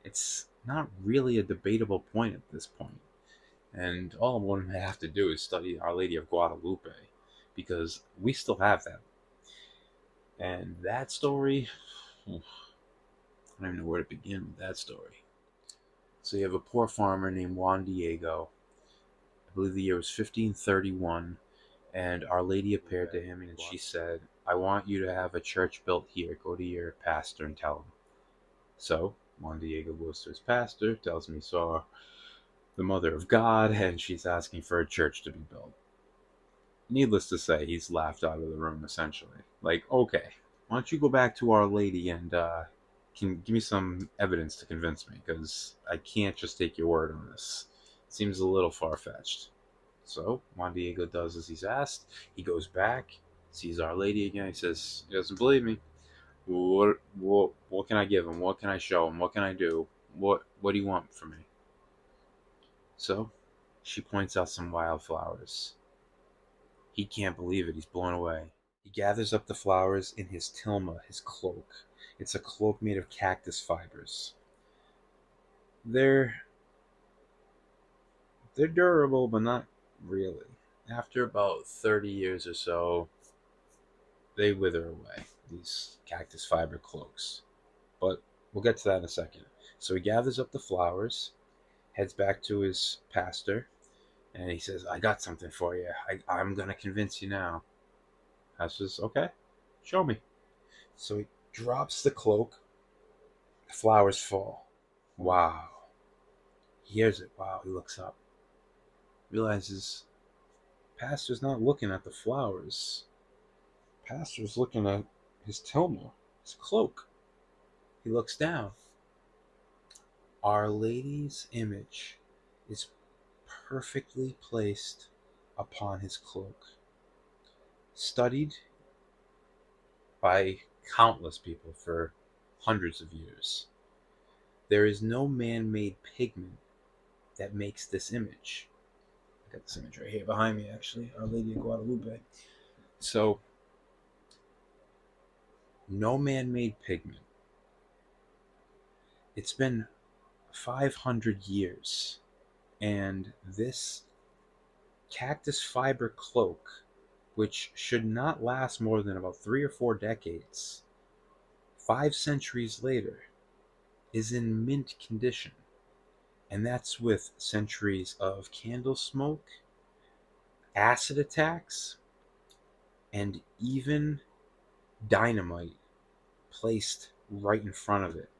It's not really a debatable point at this point. And all one would have to do is study Our Lady of Guadalupe, because we still have that. And that story, I don't even know where to begin with that story. So you have a poor farmer named Juan Diego. I believe the year was 1531, and Our Lady appeared to him and she said, I want you to have a church built here. Go to your pastor and tell him. So Juan Diego goes to his pastor, tells him he saw the Mother of God, and she's asking for a church to be built. Needless to say, he's laughed out of the room, essentially. Like, okay, why don't you go back to Our Lady and can give me some evidence to convince me, because I can't just take your word on this. It seems a little far-fetched. So Juan Diego does as he's asked. He goes back, sees Our Lady again. He says, he doesn't believe me. What can I give him? What can I show him? What can I do? What do you want from me? So she points out some wildflowers. He can't believe it. He's blown away. He gathers up the flowers in his tilma, his cloak. It's a cloak made of cactus fibers. They're they're durable, but not really. After about 30 years or so, they wither away, these cactus fiber cloaks. But we'll get to that in a second. So he gathers up the flowers, heads back to his pastor, and he says, I got something for you. I'm going to convince you now. Pastor says, okay, show me. So he drops the cloak, the flowers fall. Wow. He hears it. Wow, he looks up. Realizes pastor's not looking at the flowers. Pastor's looking at his tilma, his cloak. He looks down. Our Lady's image is perfectly placed upon his cloak, studied by countless people for hundreds of years. There is no man-made pigment that makes this image. I got this image right here behind me, actually, Our Lady of Guadalupe. So, no man-made pigment. It's been 500 years, and this cactus fiber cloak, which should not last more than about 3 or 4 decades, 5 centuries later, is in mint condition. And that's with centuries of candle smoke, acid attacks, and even dynamite placed right in front of it.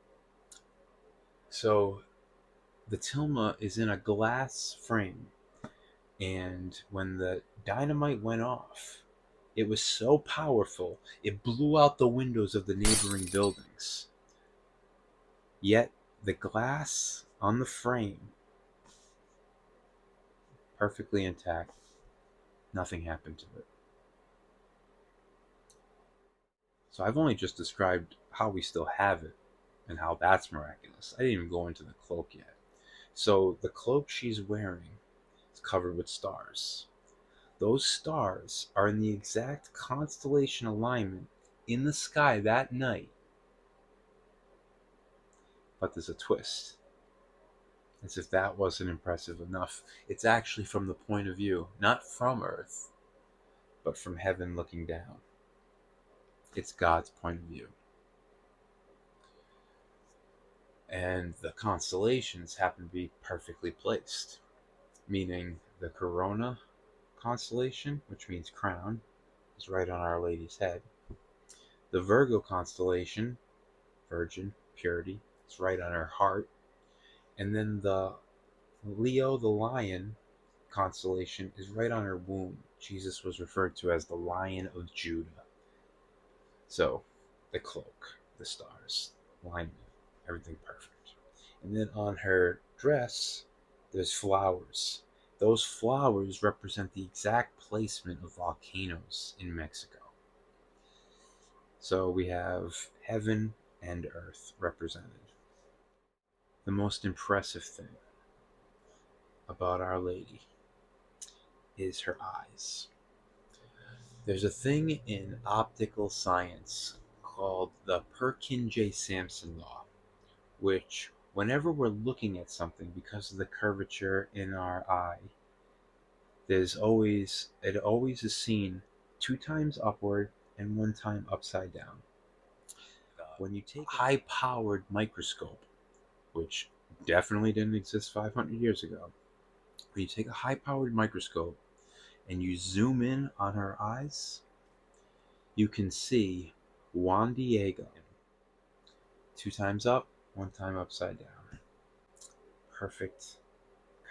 So the tilma is in a glass frame, and when the dynamite went off, it was so powerful it blew out the windows of the neighboring buildings. Yet the glass on the frame, perfectly intact. Nothing happened to it. So I've only just described how we still have it and how that's miraculous. I didn't even go into the cloak yet. So the cloak she's wearing is covered with stars. Those stars are in the exact constellation alignment in the sky that night. But there's a twist. As if that wasn't impressive enough, it's actually from the point of view, not from Earth, but from heaven looking down. It's God's point of view. And the constellations happen to be perfectly placed, meaning the Corona constellation, which means crown, is right on Our Lady's head. The Virgo constellation, Virgin, purity, is right on her heart. And then the Leo, the lion constellation, is right on her womb. Jesus was referred to as the Lion of Judah. So, the cloak, the stars, alignment, everything perfect. And then on her dress, there's flowers. Those flowers represent the exact placement of volcanoes in Mexico. So we have heaven and earth represented. The most impressive thing about Our Lady is her eyes. There's a thing in optical science called the Purkinje-Sampson law, which, Whenever we're looking at something, because of the curvature in our eye, it always is seen 2 times upward and 1 time upside down. When you take a high-powered microscope, which definitely didn't exist 500 years ago, when you take a high-powered microscope and you zoom in on her eyes, you can see Juan Diego, 2 times up, 1 time upside down. Perfect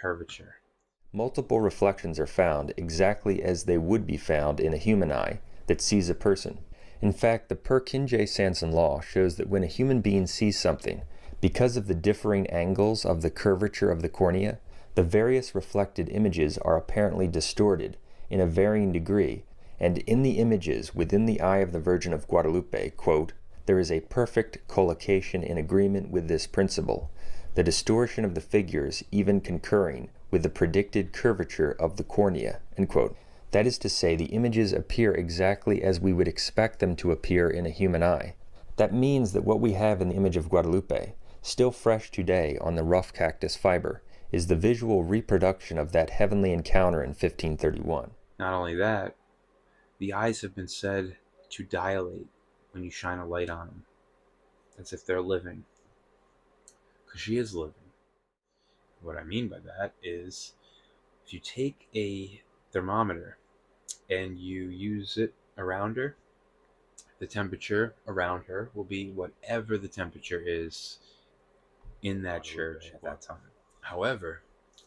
curvature. Multiple reflections are found exactly as they would be found in a human eye that sees a person. In fact, the Purkinje-Sanson law shows that when a human being sees something, because of the differing angles of the curvature of the cornea, the various reflected images are apparently distorted in a varying degree, and in the images within the eye of the Virgin of Guadalupe, quote, there is a perfect collocation in agreement with this principle, the distortion of the figures even concurring with the predicted curvature of the cornea, end quote. That is to say, the images appear exactly as we would expect them to appear in a human eye. That means that what we have in the image of Guadalupe, still fresh today on the rough cactus fiber, is the visual reproduction of that heavenly encounter in 1531. Not only that, the eyes have been said to dilate when you shine a light on them, as if they're living. Because she is living. What I mean by that is, if you take a thermometer and you use it around her, the temperature around her will be whatever the temperature is in that church at that time. However,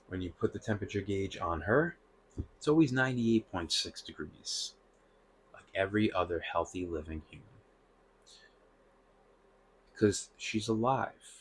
when you put the temperature gauge on her, it's always 98.6 degrees, like every other healthy living human. Because she's alive.